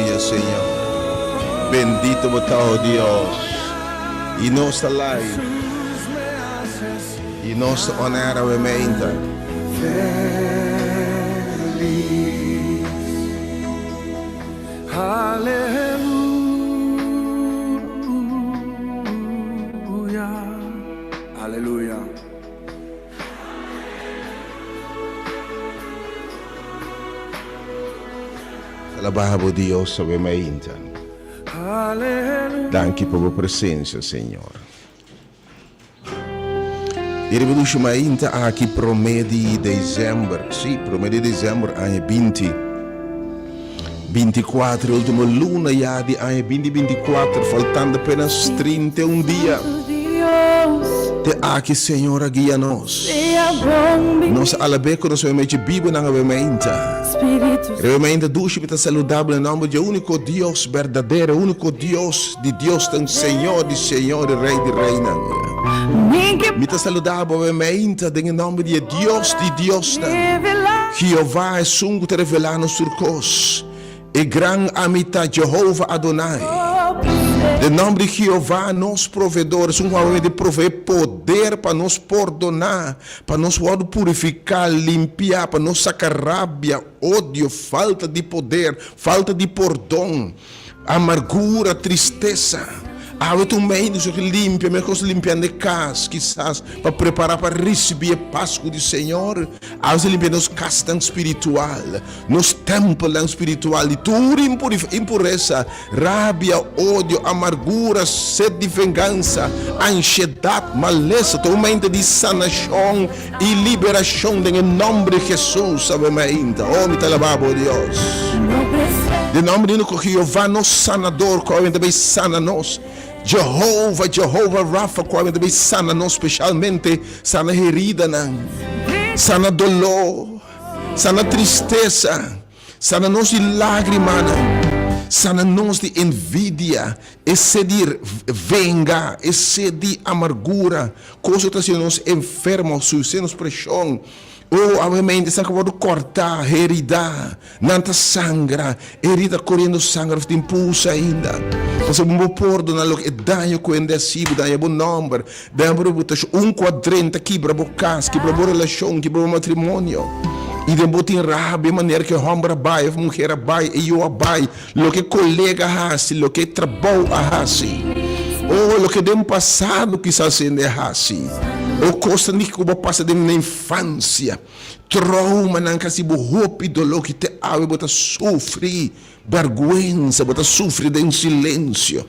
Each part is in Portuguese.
Aleluia, Senhor. Bendito o Deus. E nossa live. E nossa honra aumenta. Aleluia. Aleluia. Alabado Deus aumenta. Danke por a presença, Senhor. E revelution ainda aqui promete dezembro. Sim, promete dezembro ano 24, última luna já de ano 2024, faltando apenas 31 dias. Te aqui, Senhor, guia-nos. Nós alabeco, nós vamos te Bíblia na remenda. Remenda ducha, está saludável em nome de único Deus verdadeiro, único Deus de Deus, tem Senhor de Senhor, de Rei de Reina. Me está saludável remenda em nome de Deus, Jeová é sungo te revelar nos turcos. E gran amita Jehová Adonai. De nome de Jeová, nosso provedor, é um homem de prover poder para nos perdonar, para nos purificar, limpar, para nos sacar rabia, ódio, falta de poder, falta de perdão, amargura, tristeza. Há tu meio que limpa, me coisa limpando casa, quizás para preparar para receber a Páscoa do Senhor. Há você limpando nos castan espiritual, nos templos espiritual, de toda impureza, rabia, ódio, amargura, sede de vingança, ansiedade, maleza, tu mente de sanação e liberação em nome de Jesus, sabe ainda. Oh, me alabado Deus. De nome de Jeová, nosso sanador, que também sana nós. Jehová Rafa, qual também sana nós, especialmente sana herida, sana dolor, sana tristeza, sana nós de lágrima, sana nós de envidia, esse de venga, esse de amargura, coisa que nos enfermos, nos pressão. Oh, obviamente, se acabou de cortar, herida, nanta sangra, herida correndo sangue, tem impulso ainda. Você não pode dar o que dano com o indeciso, dá bom número, dá um quadrante, quebra a casa, quebra a relação, quebra o matrimônio. E depois tem rabia, maneira que homem vai, mulher vai, e eu vai, o que colega hace, o que trabalho hace. Oh, o que dem passado quizás ainda hace. O coisa que eu passo na infância, trauma, não que se roupa dolor que te ave, bota sofrer vergonha, bota sofrer em silêncio,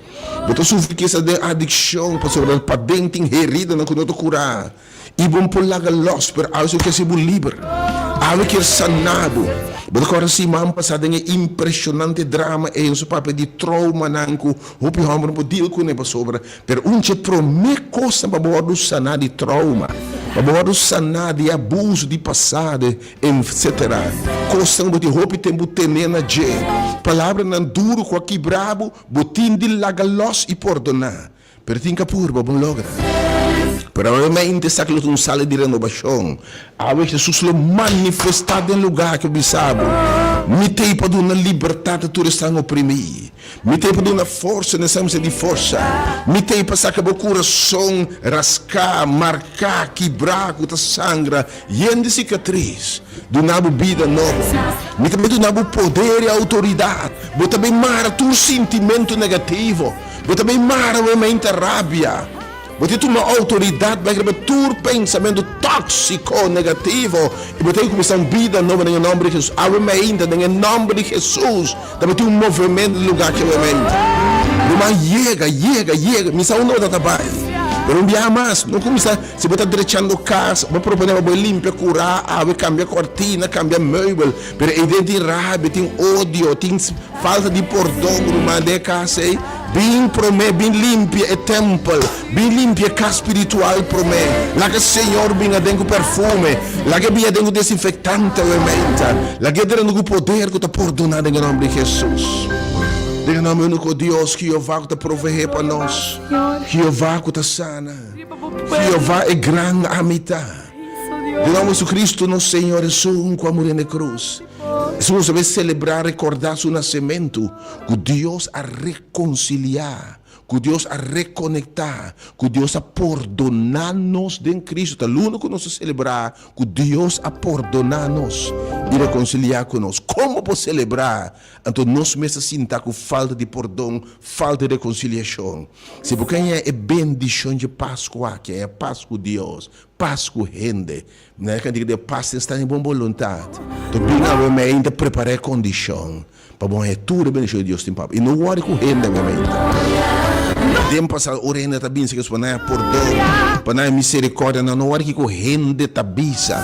bota sofrer que essa adicção, para dentro herida não quando curar, e bom pular los, pero algo que se livre, algo que é sanado. Bota agora se mam passada em impressionante drama e um papel de trauma nanco, o pior não podia com ele sobre, pero che promete coisa para boa sanar de trauma, para boa sanar de abuso de passado, etc. Coisa não pode roupa tempo tenena je, palavra não duro com aqui brabo, botin de lagalos e perdonar, pero tem que pôr bom logra. Provavelmente essa aquilo um sala de renovação. A vez Jesus lo manifestado em lugar que observo. Me tem para dar uma liberdade tu estão oprimido. Me tem para dar uma força nessa de força. Me tem para sacar o coração, rascar, marcar, quebrar, com a sangra, e em cicatriz. Do nabo vida nova. Me também do nabo poder e autoridade. Mas também mara tu sentimento negativo. Mas também mara realmente rabia. Você tem uma autoridade para rebater pensamento tóxico, negativo, e você tem que começar uma vida nova em nome de Jesus. Ainda em nome de Jesus, também tem movimento no lugar que eu chega, missão não dá trabalho. Pero um dia mais, não começa, se você está direitando casa, vai propor uma boa limpa, curar, vai cambiar cortina, cambiar meuble, pero aí tem raiva, tem ódio, tem falta de perdão, uma de casa, bem promete, bem limpa é templo, bem limpa é casa espiritual promete, lá que o Senhor vinha dentro perfume, lá que vinha dentro desinfectante, lá que dentro do poder que está perdonado em nome de Jesus. Em nome único Deus, Jeová que te provee para nós, Jeová que te sana, Jeová é grande amita. Em nome de Cristo, nosso Senhor, Jesus, com a morrer na cruz. Nós devemos celebrar, recordar seu nascimento, com Deus a reconciliar, com Deus a reconectar, com Deus a perdonar-nos em Cristo. Tá luno que nós celebrar, com Deus a perdonar-nos e reconciliar conosco. Como vou celebrar? Então nós mesmos sentar com falta de perdão, falta de reconciliação. Se porque é bendição de Páscoa, que é Páscoa de Deus, Páscoa rende, né? Que diga de paz está em boa vontade. Então bem ainda preparar condição para bom é tudo bendição de Deus tem papo. E não hora com rende obviamente. Dem passar orena também se que para perdão, para misericórdia, não hora que corrende tabisa.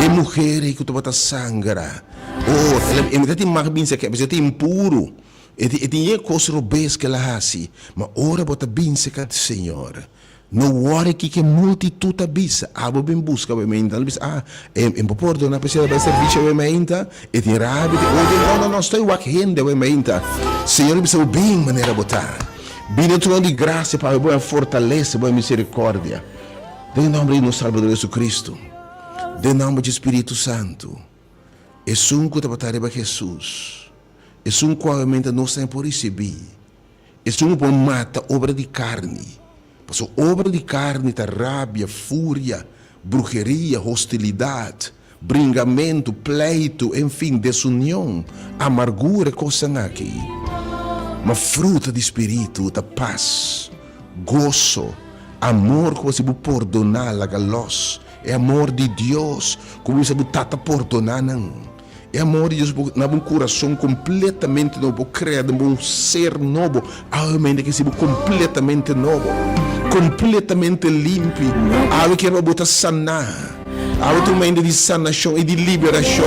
E mulher que tu bota sangra. Oh, ele tem mais bem se que você tem impuro. E tem coisa robês que ela hace, mas ora bota bem se que Senhor. No hora que multitud abisa, abo bem busca obviamente, em porto na pessoa vai serviço obviamente, e tem rabia, não estou wakende obviamente. Senhor, me sabe bem maneira botar. Bem no trono de graça para boa fortaleza, boa misericórdia. Em nome do nosso Salvador Jesus Cristo, em nome do Espírito Santo, é um que está para Jesus, é um que obviamente nós temos por receber, é um que mata obra de carne. Passou obra de carne, tá rábia, fúria, bruxeria, hostilidade, bringamento, pleito, enfim, desunião, amargura, coisa aqui. Uma fruta de espírito, da paz, gozo, amor que você pode perdonar, la galos, é amor de Deus, como você pode perdonar, não. É amor de Deus na um coração completamente novo, criado um ser novo, algo que se completamente novo, completamente limpo, algo que vai botar sanar, algo também de sanação e de liberação.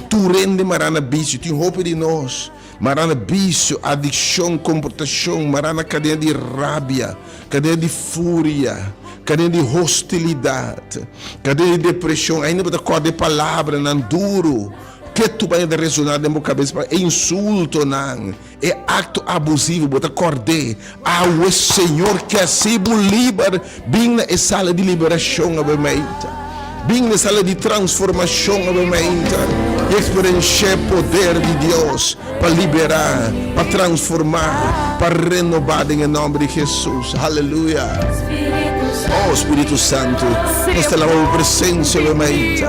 Tu rende marana vício, tu roupa de nós, marana vício, adicção, comportação, marana cadeia de rábia, cadeia de fúria, cadeia de hostilidade, cadeia de depressão, ainda botar cor de palavra, não duro. Que tu vai ressonar na minha cabeça é insulto, não. É acto abusivo, bota cordê. O Senhor que assim livre, bem na sala de liberação, obviamente. Bem na sala de transformação, obviamente. E experienciar o poder de Deus para liberar, para transformar, para renovar em nome de Jesus. Aleluia. Oh Espírito Santo, nós te lavamos presença, obviamente.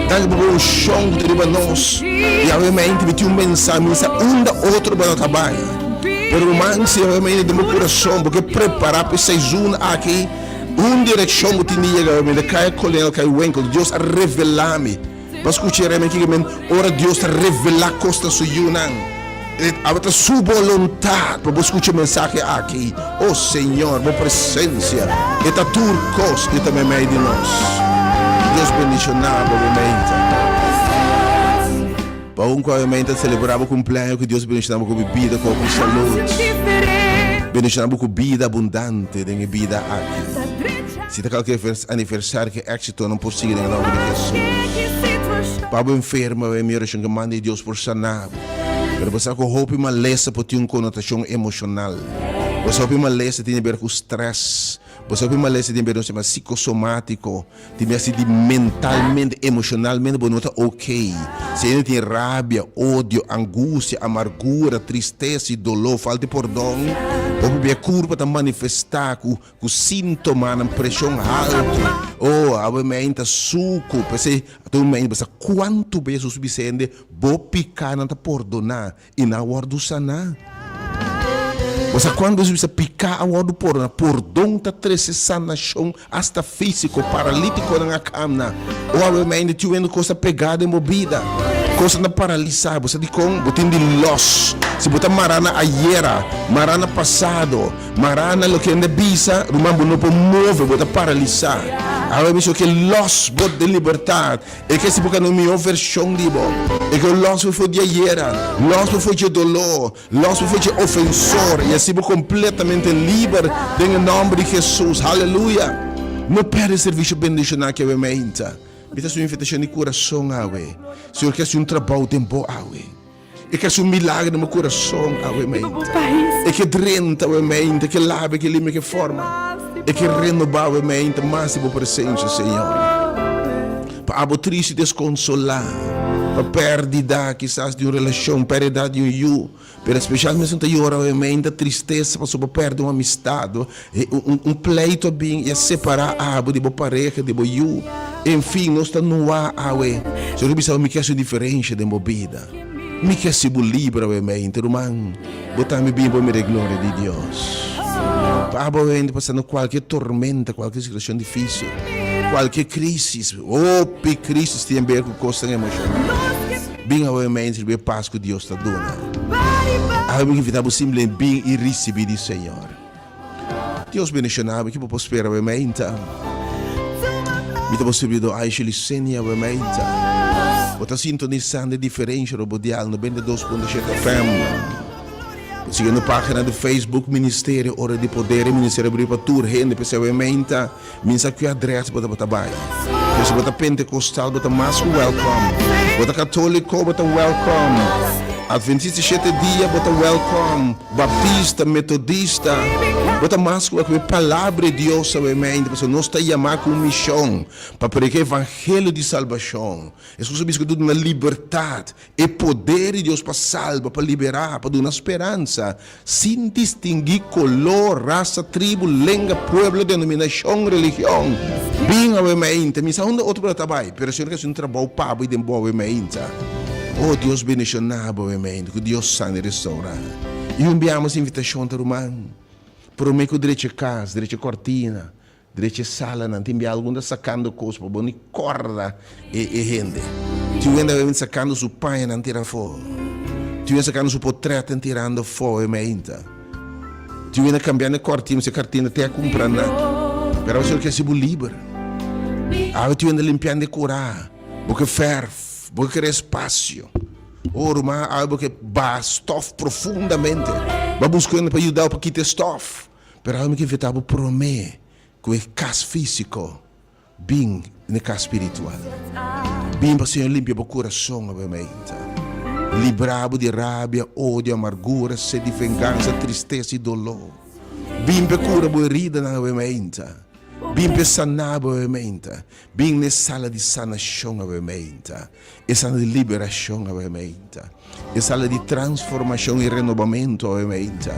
Dá-lhe um chão de nós. E obviamente, me tinha mensagem da outro para o trabalho. Pero romance, obviamente, do meu coração, porque preparar para vocês aqui, direção que tinha, obviamente, cai colhendo, cai o enco, Deus a revelar-me. Para escutar, obviamente, ora Deus a revelar costa sua a sua vontade para escutar a mensagem aqui. Oh Senhor, boa presença. E está turcos e também meio de nós. Deus bendicionado, obviamente. Para obviamente, celebrava o cumpleaños que Deus bendicionava com bebida, com saúde. Bendicionava com vida abundante, de vida aqui. Se está qualquer aniversário que êxito, não posso seguir em nome de Jesus. Para o enfermo, é minha oração que mande Deus por sanar. Pero você com roupa uma lesa pode ter uma conotação emocional. Você roupa uma lesa tem a ver com estresse. Você roupa uma lesa tem a ver com o psicossomático. Tem a ver de mentalmente, emocionalmente, você não está ok. Se ainda tem rábia, ódio, angústia, amargura, tristeza e dolor, falta de perdão, ou a curva está manifestar com sintoma, na pressão alta, ou obviamente suco, você quanto vezes o suficiente, vou picar, não está perdonar, e na hora do sanar. Você quando você picar a hora do perdão está trazendo na chão, hasta físico, paralítico na cama, ou obviamente tivendo coisa pegada em movida. Coisa na paralisar, você de com, botin de los. Se botar marana ayer, marana passado, marana lo que anda bisa, rumambo não pode mover, botar paralisar. Agora me que los bot de liberdade, é que se botar no minha versão de bom, é que los foi de ayer, los foi de dolor, los foi de ofensor, e assim completamente livre, em nome de Jesus, aleluia. Não perde serviço bendicionar que é mente. Bita sua invitação de coração, awe. Senhor, quer um trabalho tempo, awe. E quer um milagre no meu coração, awe, mente. E que drenta, awe, mente. Que lave, que limpa, que forma. E que renova, awe, mente. Mas, por presença, Senhor. Para abo triste desconsolar. para perdida, quizás de uma relação, perda de you, pero especialmente se você ora, obviamente, tristeza, para perder uma amistade, pleito bem, é separar a de boa pareja, de boa you, enfim, nós estamos no ar, se eu pensava, me quer ser diferente de minha vida, me quer ser livre, obviamente, irmão, botar-me bem para a glória de Deus. Obviamente, passando qualquer tormenta, qualquer situação difícil, qualquer crise, crise tem a ver com coisa emocional. Bem, obviamente, o paz que Deus está dando. Eu me invitava simplesmente bem e receber do Senhor. Deus bendicionava, que eu posso esperar, obviamente. Me dá possibilidade de Aisha Licenia, obviamente. Você sintonizando diferente, no Bodial, no 92.7 FM. Siga na página do Facebook, Ministério Hora de Poder, Ministério Abrir para Tour, Rende, Pessoalmente, minha aqui adresse para trabalhar. Se você é pentecostal, você é mais welcome. Você é católico, você é welcome. Adventista 7 dias, você é welcome. Baptista, metodista, você é mais welcome. Palavra de Deus, obviamente, porque nós estamos chamados com missão para pregar o evangelho de salvação. Isso significa que uma liberdade e poder de Deus para salvar, para liberar, para dar uma esperança, sem distinguir color, raça, tribo, língua, pueblo, denominação, religião. Bem, obviamente, mas há outro trabalho, mas eu quero um trabalho pago e de boa, obviamente. Oh, Deus bendicionado, obviamente, que Deus sane e restaura. E enviamos invitação para o irmão. Para o meio que direito casa, direito cortina, direito sala, não tem alguém sacando coisas para bonito corda e rende. Tu ainda sacando seu pai não tira fogo. Tu ainda sacando seu portreto não tirando fogo, obviamente. Tu ainda cambiando cortina, se cortina até comprar nada. Pero você quer ser livre. Tu ainda limpando e curar, porque ferve. Porque quer espaço. Irmã, algo que bastof profundamente. Vai buscando para ajudar para quitar estof. Mas algo que evitava prometer que o caso físico, bem no caso espiritual. Bem para o Senhor limpar o coração, obviamente. Librado de rabia, ódio, amargura, sede de vingança, tristeza e dolor. Bem para cura a herida, obviamente. Bem pensando, obviamente. Bem na sala de sanação, obviamente. E sala de liberação, obviamente. E sala de transformação e renovamento, obviamente.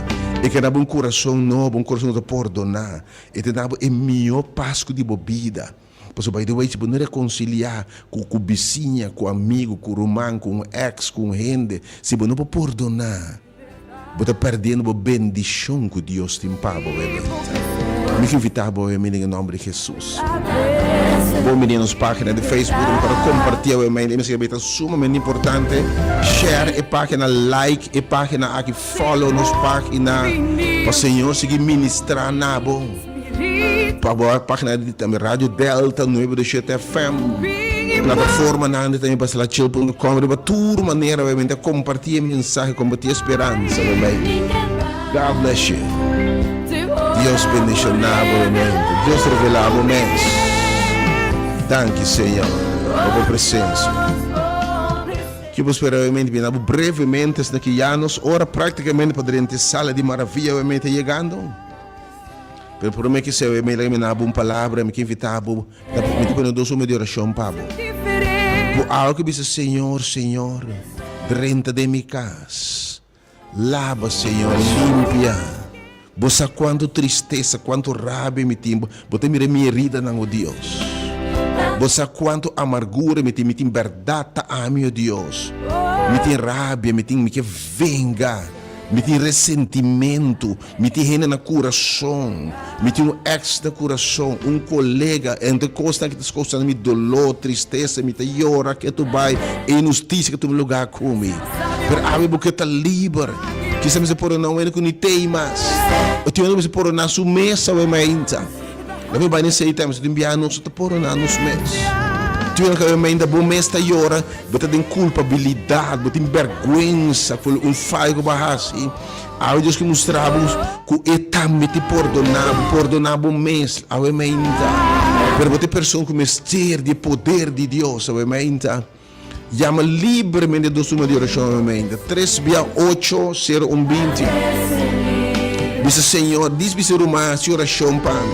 E que dá um coração novo, um coração de perdonar. E te dá o melhor pasco de bebida. Porque, by the way, se você reconciliar com o vizinho, com o amigo, com o irmão, com o ex, com o gente, se você não pode perdonar, você está perdendo a bendição que Deus tem para você. Me invitava em nome de Jesus. Bom, meninos, página de Facebook para compartilhar o e-mail. É sumamente importante. Share a página, like a página, aqui follow nos página. Para o Senhor seguir ministrar na bom. Para a página de Rádio Delta 97 FM. Plataforma na também para salachil.com. De toda maneira, obviamente, compartilhar mensagem, compartilhar esperança. God bless you. Deus bendicionava, Deus revelava o mês. Danke, Senhor, pela presença. Que eu espero, obviamente, brevemente, neste anos, ora praticamente para a sala de maravilha, obviamente, chegando. Pero por mim que se eu me lembro uma palavra, me invitava, me tipo dois de oração, Pablo. Por algo que disse, Senhor, renta de minha casa, lava, Senhor, limpia. Você quanto tristeza, quanto rabia me tem, você me herida não, Deus. Você quanto amargura me tem verdade a meu Deus. Me tem rabia, me que venga, me tem ressentimento, me tem rena no coração, me tem ex no coração, colega, entre coisas que te costam me dolor, tristeza, me tem llora que tu vai, injustiça que tu me lugar comigo. Pero a porque tá livre. Que se por não é que não tem mais. Eu tenho que por na sua mesa o emenda. Não vai nem sei temos de enviar nos por na nos meses. Tenho que emenda bom mês tá hora, você tem culpabilidade, você tem vergonha por falho barrasi. Há Deus que mostramos que etame te perdonar bom mês ao emenda. Pero você pessoa com mistério de poder de Deus ao emenda. Llama livremente do suma de oração, amém. 368-0120. Diz Senhor, diz-me ser uma oração, Pai.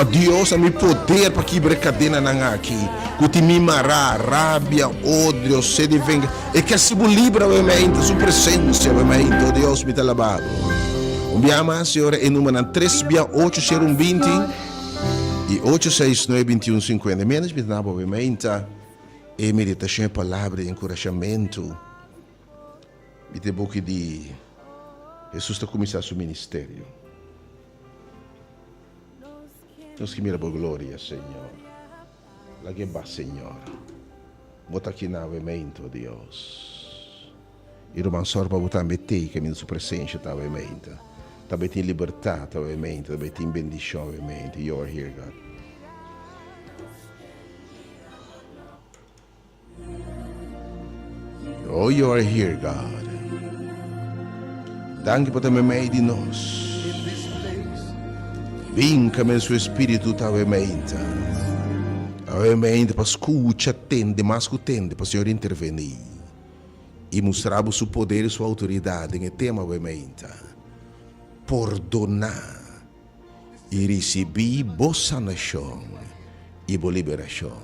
Para Deus, a mi poder para quebrar cadena na aqui. Que me mará, rábia, ódio, sede venga. E que se libra obviamente, sua presença, obviamente, Deus me está alabado. Umbiama, Senhor, em número 368 e 869-2150. Menos me dá, obviamente, e meditação, palavra de encorajamento. E tem boca de Jesus está começando seu ministério. Nós que mira por glória, Senhor. La que va, Senhor. Bota aqui na obviamente, Deus. E o mansor para botar metei que a sua presença está obviamente. Também tem liberdade, obviamente. Também tem bendição, obviamente. You are here, God. Oh, you are here, God. Danke por também meio de nós. Vinca nel suo spirito, obviamente. Obviamente, para escutar, atende, mas atende, para o Senhor intervenir. E mostrar o seu poder e sua autoridade em tema, obviamente. Perdonar e receber boa sanação e boa liberação.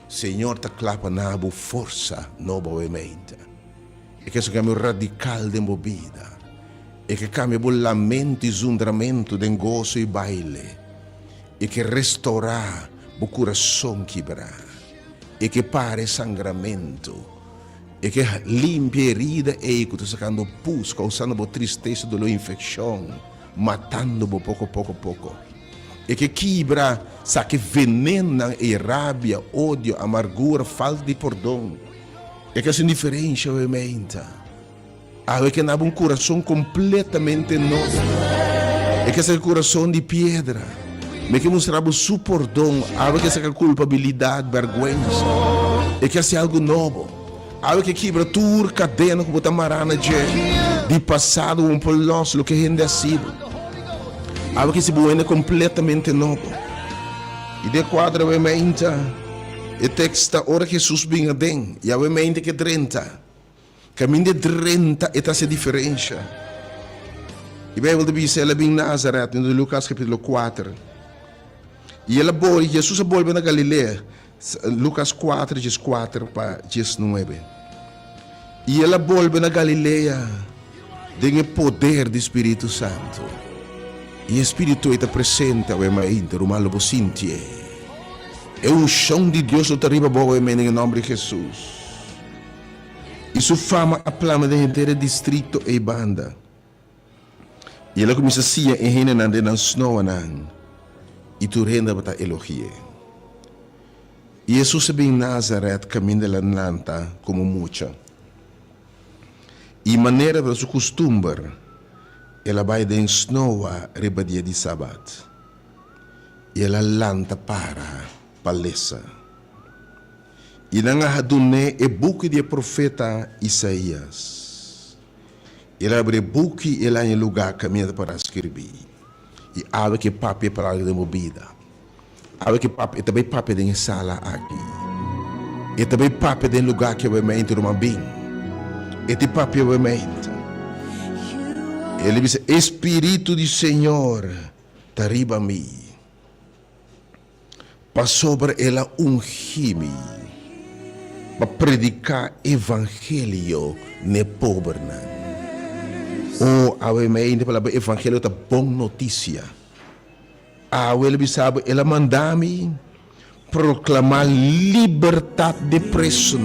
Senhor, te clapa na boa força, nova obviamente. E que isso cambia radical de vida. E que cambia o lamento e zundramento de gozo e baile. E que restaurar o coração quebrar. E que pare sangramento. E que limpia herida e que sacando pus, causando a tristeza, dolor, infecção, matando pouco. E que quebra, saque venena e rabia, ódio, amargura, falta de perdão. E que essa indiferença aumenta. Há que não um coração completamente novo. E que esse coração de pedra. Me que mostrava o seu perdão. Há que essa culpabilidade, vergonha. E que esse algo novo. Há que quebra toda cadena como está marana de passado um por nós, o que ainda é sido. Há que se buena completamente novo. E de quadro obviamente e texto ora que Jesus vinha den. E obviamente que 30. Caminho de 30 e essa diferença. E a Bíblia diz ela em Nazaré, em Lucas capítulo 4. E ela Jesus voltou na Galileia. Lucas 4, 4 para 19. E ela voltou na Galileia com o poder do Espírito Santo. E o Espírito está presente, obviamente, o malo sentir. É um chão de Deus que está arriba, obviamente, em nome de Jesus. E sua fama aplama de inteiro distrito e banda. E ela começa a ser em Renan de Nansnoanan. E tu renda para elogiar. E Jesus vem em Nazaré, caminho de Atlanta, como mucha. E maneira para seu costume, ela vai de Snowa, riba dia de sábado. E ela lanta para palestra. E nanga hadune e buki de profeta Isaías. Ele abre buki e lá em lugar caminhando para escrever. E abre que papi para de movida. Abre que papi, e também papi de sala aqui. E também papi de lugar que vai me entrar bem. E te papi vai me entrar. Ele diz, Espírito do Senhor, está riba a mim. Para sobre ela ungir-me. Para predicar evangelho ne pobre. Oh, obviamente, para o evangelho é boa notícia. Ele sabe, ela manda-me proclamar liberdade de preso.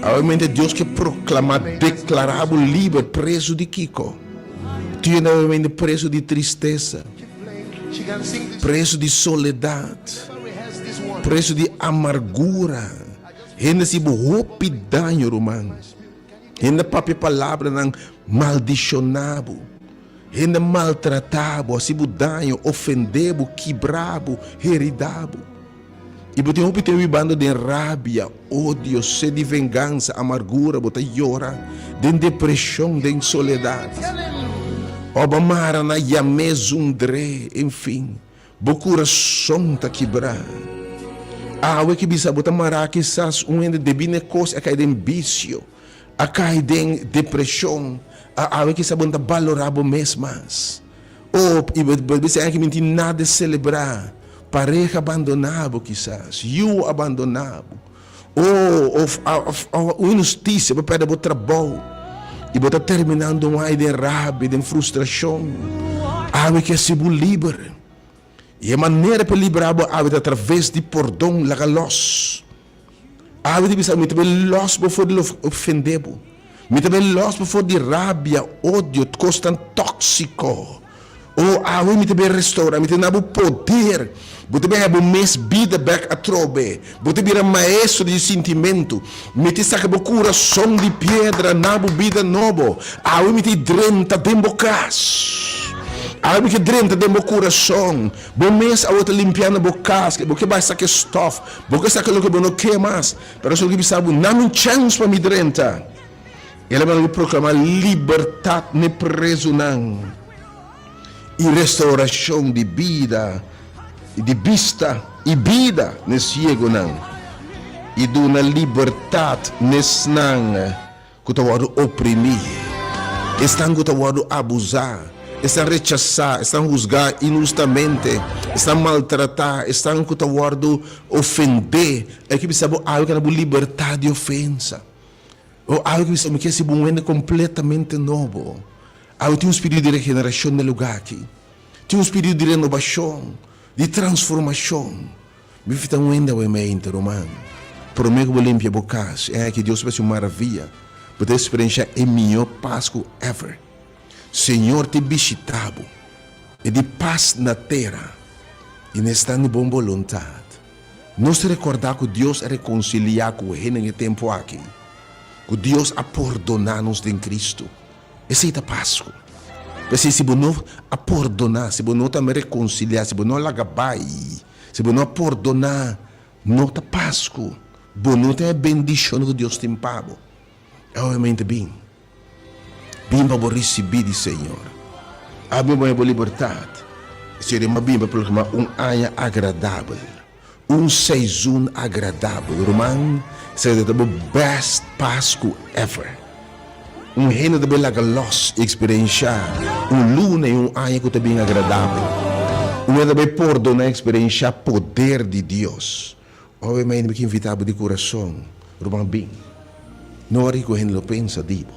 Obviamente, Deus que proclama, declarava livre preso de Kiko. Tinha obviamente preso de tristeza, preso de soledade, preso de amargura. Ainda se bohopi danho, romano. Ainda papi palavra não maldicionado. Ainda maltratado, assim danho, ofendebo, quebrabo, heridabo. E botem um piteu bando de rabia, ódio, sede de vingança, amargura, botem llora, de depressão, de soledade. Obamara na yamezundre, enfim, bo coração tá quebrar. O que bisa botar maraki sas ende de bine cos a cair em vício, a cair em depressão, o que sabonta valorabo mesmas. e você tem que nada de celebrar. Pareja abandonado, quizás. You abandonado. Ou injustiça, você perde o trabalho. E você está terminando um ar de raiva, de frustração. Há que ser livre. E a maneira para liberar é através de perdão, laga los. Há que pensar, me também los para de ofender. Me também los para de raiva, ódio, coisa tóxico. Ou há que me também restaurar, me também poder. Você também tem mais vida back a trobe. Você também é maestro de sentimento. Me te saca o coração de pedra, nabo vida novo. Há que me te drenta dentro casa. Há que drenta dentro coração. Bom mês a outra limpiando a casa. Porque vai sacar stuff. Porque saca o que não quer mais. Pero só que me sabe, não me chance para me drenta. Ele vai proclamar liberdade ne preso não. E restauração de vida. De vista e vida nesse cego não. E de uma liberdade nesse não. Que está oprimir. Estão que está abusar. Estão rechazar. Estão juzgar injustamente. Estão maltratar. Estão que está ofender. É que precisa algo que é liberdade de ofensa. Ou algo que precisa que se mueve completamente novo. Algo tem um espírito de regeneração no lugar aqui. Tem um espírito de renovação. De transformação. Me fica ainda o mente, romano. Por mim, eu vou limpar a casa. É que Deus vai ser uma maravilha. Poder experienciar o melhor Páscoa ever. Senhor, te visitado. E de paz na terra. E nesta de boa vontade. Nós recordar que Deus é reconciliar com ele no tempo aqui. Que Deus a perdonar-nos em Cristo. Essa é a Páscoa. Mas se você não perdonar, se você não também reconciliar, se você não lagabai, se você não perdonar, não está Páscoa. Você não tem a bendição que Deus tem pago. É realmente bem. Bem para receber do Senhor. A minha boa liberdade. Seria uma bem para proclamar um ano agradável. Um season agradável. Romano, seria o best Páscoa ever. Um reino de bela galos experienciar luna e ano que também agradável. Um também perdonar experienciar poder de Deus. Obviamente me invitava de coração, Romano bem. Não é que a gente pensa dibo.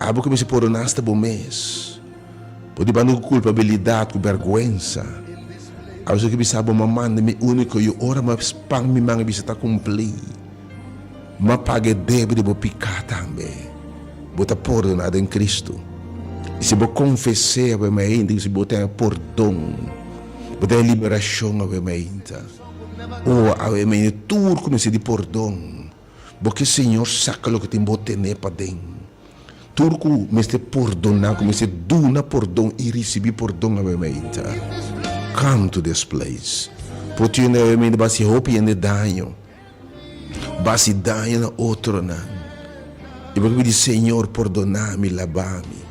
Abo que me se perdonaste bom mês. Pode banir culpabilidade, com vergonha. Abo que me sabe mamãe me único e ora mas pang me manga bisa cumprir. Ma pague débito de picar também. Bota perdonado em Cristo. E se você confessar, obviamente, se você tem perdão, você tem liberação, obviamente. Ou, obviamente, tudo começa de perdão. Porque o Senhor saca o que tem que ter para dentro. Tudo começa a perdonar, começa a dar perdão e receber perdão, obviamente. Come to this place. Porque, obviamente, vai se roubar de dano. Vai se dano na outra, não. E porque me diz, Senhor, perdonar-me, lavar-me.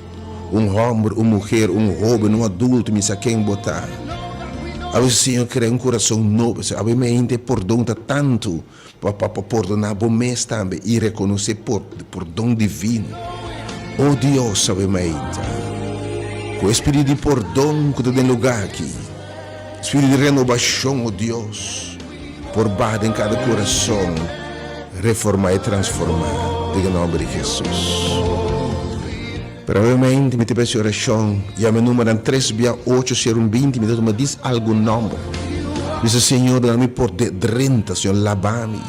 Homem, uma mulher, jovem, adulto, me saquei em botar. A vezes, Senhor, cria coração novo. A vezes, perdão tanto para perdonar o mês também e reconhecer perdão divino. Oh Deus, obviamente. Com o espírito de perdão que tem lugar aqui. Espírito de renovação, oh Deus. Por baixo em cada coração. Reformar e transformar. Diga o nome de Jesus. Provavelmente me tive oração. E a meu número 368-020 me diz algum nome. Diz Senhor, dá-me poder drenta, Senhor, lavar-me,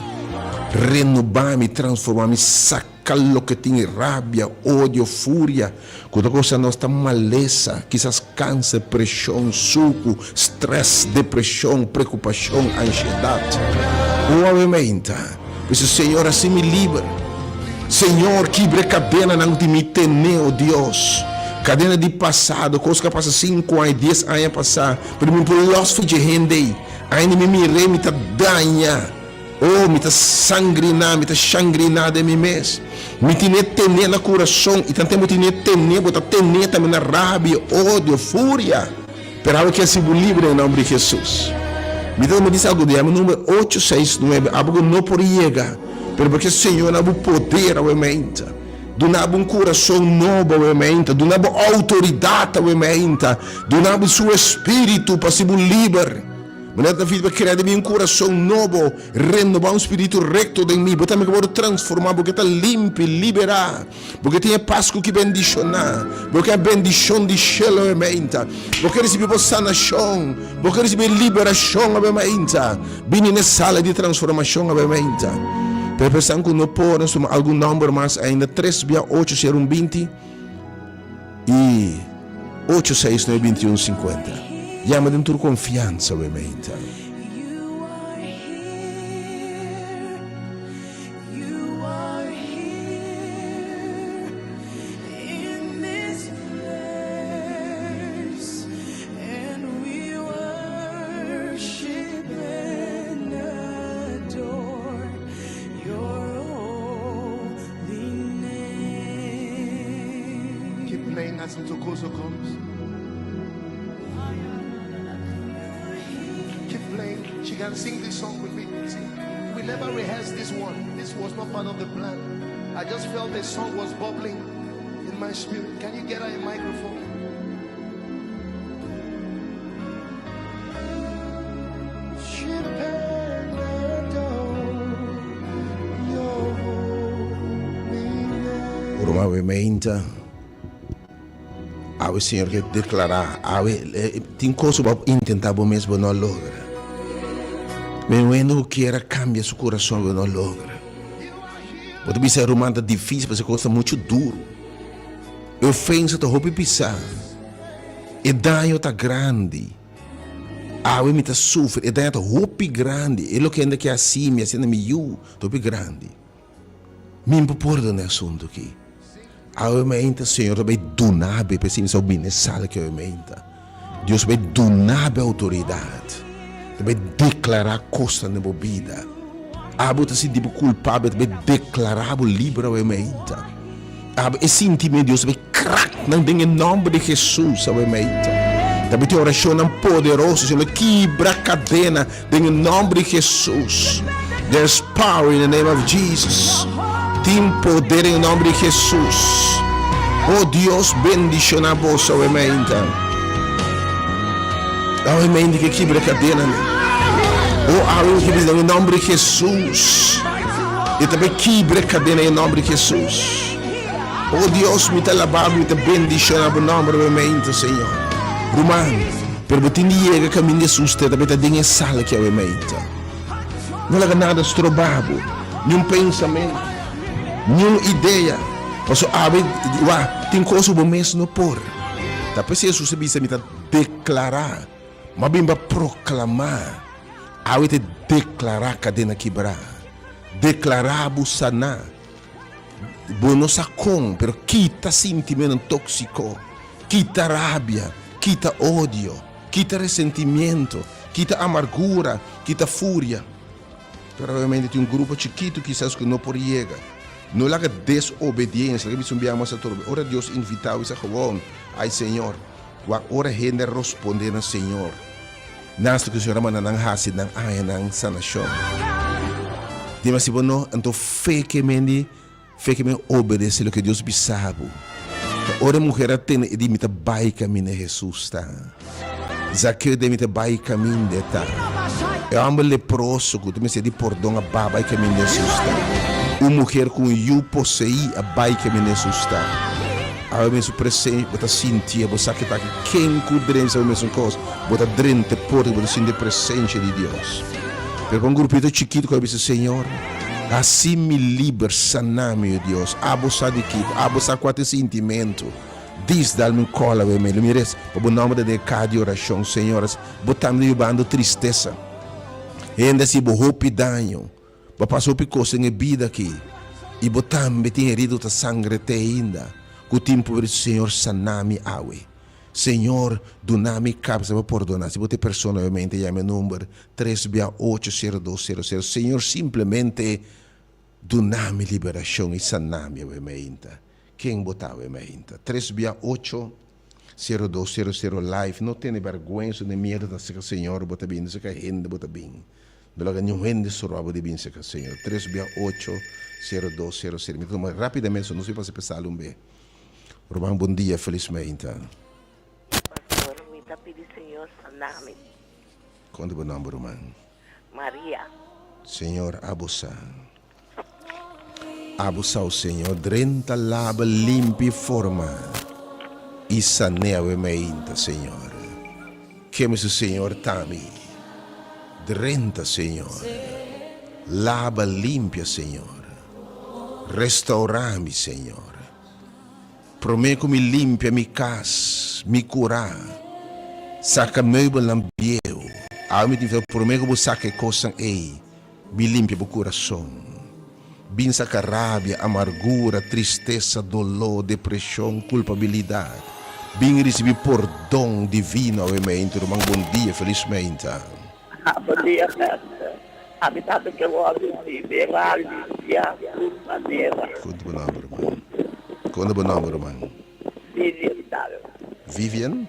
renovar-me, transformar-me, sacar o que tem rabia, ódio, fúria. Quando a coisa não está maleza, quizás câncer, pressão, suco, stress, depressão, preocupação, ansiedade. Obviamente, diz Senhor, assim me livra. Senhor, quebre cadena não te me tenha, oh Deus. Cadena de passado, coisa que passa 5 anos, 10 anos passar. Para mim, por los de gente, ainda me mirei, me tá danha. Oh, me tá sangrina, me tá xangrina de mim mesmo. Me tinha tenha na coração, e tanto me tinha tenha, botar tenha também na rabia, ódio, fúria. Pero que se livre em nome de Jesus. Me diz algo de número 869, algo não por chegar. Pero porque o Senhor não o poder, obviamente, Donava um coração novo, obviamente. Donava autoridade, obviamente. Donava seu espírito para ser livre. Mas na vida criar de mim um coração novo, renovar um espírito recto em mim, porque também que transformar, porque está limpo, liberar, porque tem paz que bendicionar, porque é bendição de céu, obviamente, porque receber sanação, porque receber liberação, obviamente, vim na sala de transformação, obviamente. Para pensar que não pode, algum número mais ainda, 3680120 e 8692150. Llama dentro confiança, obviamente. You are here. You are here in this place, and we worship and adore your holy name. Keep playing as Ntokozo comes. Keep playing. She can sing this song with me. See, we never rehearsed this one. This was not part of the plan. I just felt the song was bubbling in my spirit. Can you get her a microphone? Provavelmente, o Senhor quer declarar, tem coisa para tentar mesmo não logra. Mas quando quer cambiar seu coração, não logra. Pode pensar romanta difícil, porque coisa muito duro. Ofensa está roupa pisar. E dano está grande. Me está sofre, e dano está roupa grande. E o que ainda que é assim, me assim me eu, roupa grande. Me importa nesse assunto aqui. Obviamente, Senhor, vai donar para si, mas bem sala que obviamente. Deus vai donar a autoridade. Vai declarar costa na vida. Abuta se tipo culpável, vai declarar o livre obviamente. E sentimento Deus vai crack em nome de Jesus obviamente. Também tem oração poderosa, Senhor, quebra a cadena em nome de Jesus. There's power in the name of Jesus. Tem poder em nome de Jesus. Oh Deus, bendición a vos, obviamente. Obviamente que quebra a cadena. Oh, que em nome de Jesus. E também quebra a cadena em nome de Jesus. Oh Deus, me está lavando, me está bendicionando em nome, obviamente, Senhor. Romano, pero tem chega caminho de Jesus, também está dentro da sala que obviamente. Não há nada estrobado, nenhum pensamento. Nenhuma ideia. Mas tem coisa que mês não por. Depois Jesus se bisa me declarar, mas bem para proclamar. Aí te declarar cadena quebrar, declarar sanar. Bueno sacon, pero quita sentimento tóxico, quita rabia, quita ódio, quita ressentimento, quita amargura, quita fúria. Provavelmente tem grupo chiquito quizás que não por chegar. Não há desobediência, que precisamos a todo. Ora Deus invitava isso gewoon, ai Senhor, ora gente responder ao Senhor. Nasta que o Senhor manda nang hasid nang aya nang sanasyon. Di mas ibo no, anto fake me obedece lo que Deus bisabo. Ora mulher atene e dimita bai caminho Jesus tá. Zaqueu dimita bai caminho de tá. Eu amo leproso, que tu me sei de pordão a bai caminho de Jesus tá. Uma mulher com eu possui a bai caminho de Jesus tá. A mesmo presente, bota sentir, bota que tá quem cudrente a mesma coisa, bota drente por, bota sentir a presença de Deus. Pero um grupito chiquito que eu disse, Senhor, assim me libera, sanar-me, Deus. Abusar de que, abusar quatro sentimento. Diz dar-me cola, me merece. Por nome de cada oração, Senhor, botando me bando tristeza. E ainda se borroupe danho, passou por coisa em vida aqui. E botando tem herido da sangue até ainda. O tempo do Senhor sanar-me awe. Senhor, doname cabeça para perdonar. Se você personalmente chama o número 3680200. Senhor, simplesmente doname liberação e sanar-me obviamente. Quem botar obviamente? 3680200 live. Não tenha vergonha nem medo da Senhor, bota bem, não se cai renda, bota bem. Belaga nenhum rende sorabo de binse ka Senhor. 368-0200. Me toma rapidamente, não sei para se pensar um bem. Romão, bom dia, felizmente. Pastor, me está pedindo Senhor saname. Quando o nome, Romão? Maria. Senhor, abusa. Abusa o Senhor. Drenta, lava, limpa e forma. E saneia o meinta, Senhor. Queime-se o Senhor, Tami. Drenta, Senhor. Lava, limpa, Senhor. Restaura-me, Senhor. Prometo me limpa minha casa, me curar. Saca meubel na biel. Prometo que saca coisa aí. Me limpa o coração. Bin saca rabia, amargura, tristeza, dolor, depressão, culpabilidade. Bin receber perdão divino ao mente. Bom dia, felizmente. Bom dia, Pastor. Habitado que eu ouvi viver lá, viver maneira. Quando o nome, irmão? Quando o nome, irmão? Lilian Dal. Vivian?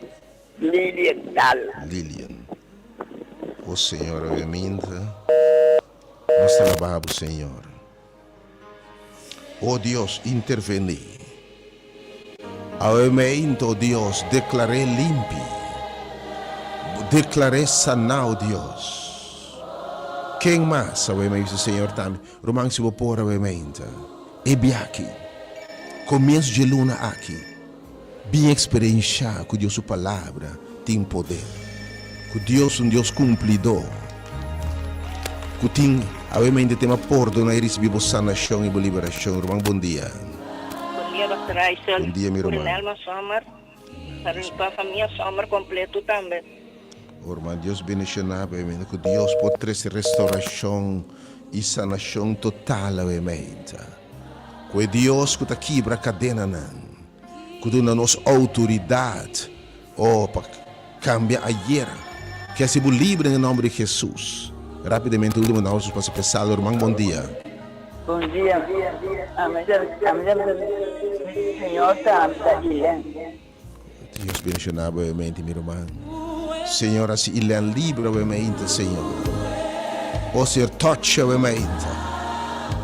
Lilian Dal. Lilian. O Senhor, obviamente, nós trabalhamos, Senhor. Oh Deus, interveni. Obviamente, oh Deus, declarei limpo. Declarei sanado, Deus. Quem mais, obviamente, Senhor, também. Romão, se vou pôr, obviamente. E bem aqui. Começo de luna aqui. Bem experienciar que Deus, sua palavra, tem poder. Que Deus é um Deus cumpridor. Que tem, obviamente, tem uma porta onde receber sanação e liberação. Romão, bom dia. Bom dia, Pastor Aisel. Bom dia, meu irmão. Elma Sommer. Para a família Sommer completo também. Irmão, Deus bendicionar, obviamente, que Deus pode trazer restauração e sanação total, obviamente. Que Deus que está quebra a cadena, que dá nos autoridade, para cambiar a guerra, que se livre em nome de Jesus. Rapidamente, último nós para pensar, irmão, bom dia. Bom dia. Amém. Senhor, está Deus bendicionar, obviamente, meu irmão. Senhor, assim, ele é livre, obviamente, Senhor. O Senhor, toque, obviamente.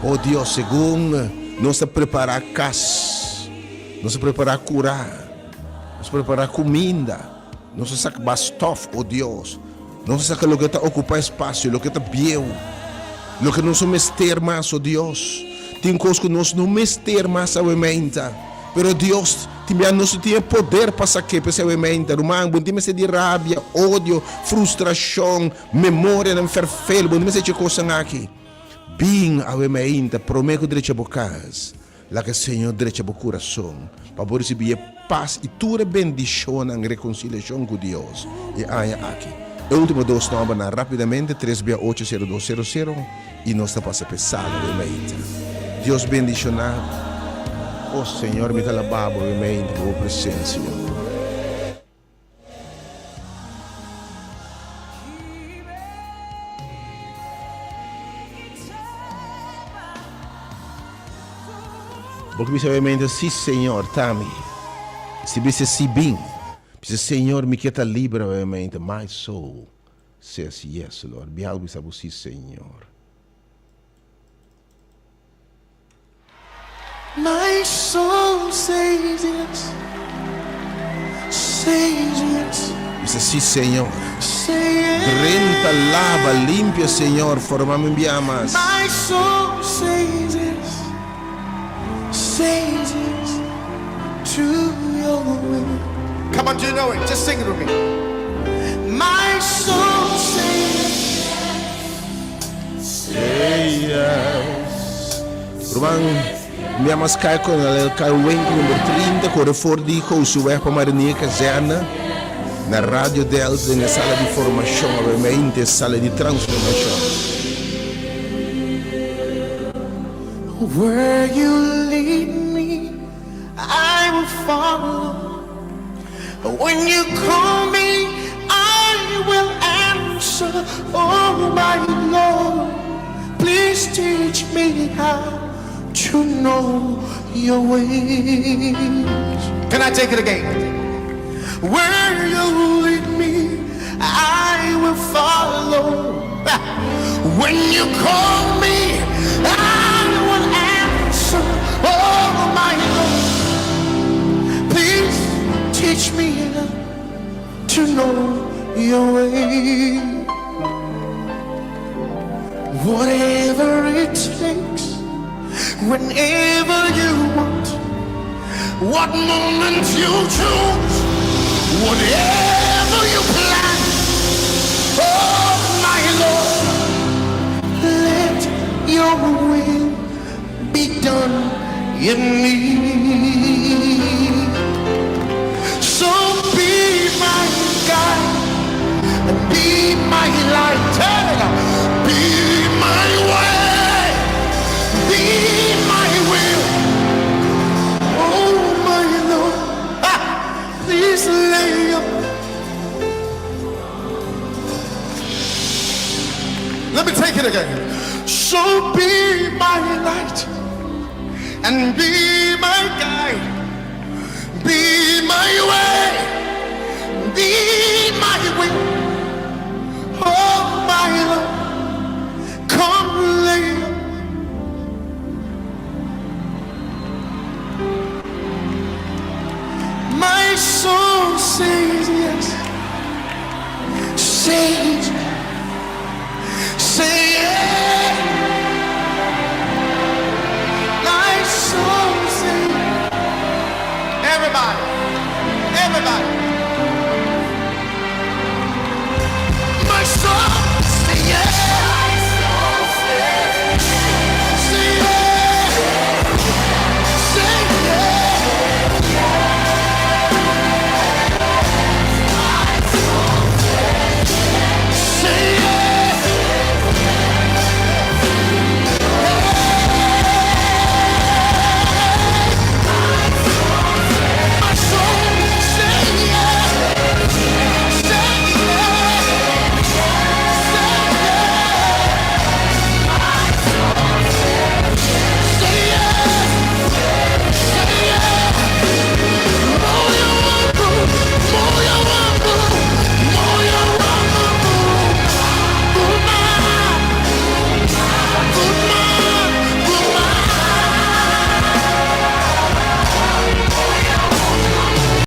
Oh Deus, segundo nós preparar a casa, nós preparar a curar, nós preparar a comida, nós sacar bastof, oh Deus. Nós sacar o que está ocupar espaço, o que está bem, o que não somos ter mais, oh Deus. Tem coisas que nós não mester mais, obviamente. Pero Deus, nós temos poder para sacar, pessoalmente. Irmão, bom dia, de rabia, ódio, frustração, memória não ferfel, bom dia, de coisa aqui. Bem, obviamente, prometo direito a casa, lá que o Senhor direito a coração, para poder receber paz e toda bendição e reconciliação com Deus. E aí aqui. O último dois nomes, rapidamente, 368-0200, e nós estamos a pensar, obviamente. Deus bendicionar. Oh Senhor, me dá la baba, obviamente, por presença. Porque obviamente, sim, Senhor, Tami. Se você se bem, se Senhor me quer livre, obviamente, my soul says yes, Lord. Be algo sabe sim, Senhor. My soul says yes, says yes, Dice sim, Senhor. say yes. Renta, lava, limpia, Senhor, forma-me bem mais. My soul says yes, says yes to your will. Come on, do you know it? Just sing it with me. My soul says Irmão, minha mas cai com ela, cai o número 30, corre fora de curso, vai para a Marinha Caserna, na Rádio Delta, na sala de formação, obviamente, sala de transformação. where you lead me, I will follow. When you call me, I will answer. Oh my Lord, please teach me how to know your ways. Can I take it again? Where you lead me, I will will follow. When you call me, I will answer. Oh, my Lord, please teach me to know your way. Whatever it takes, whenever you want, what moment you choose, whatever you plan. Oh, my Lord, let your will be done in me. So be my guide and be my light. Be my way, be my will. Oh, my Lord, please lay up. Let me take it again. So be my light and be my guide, be my way,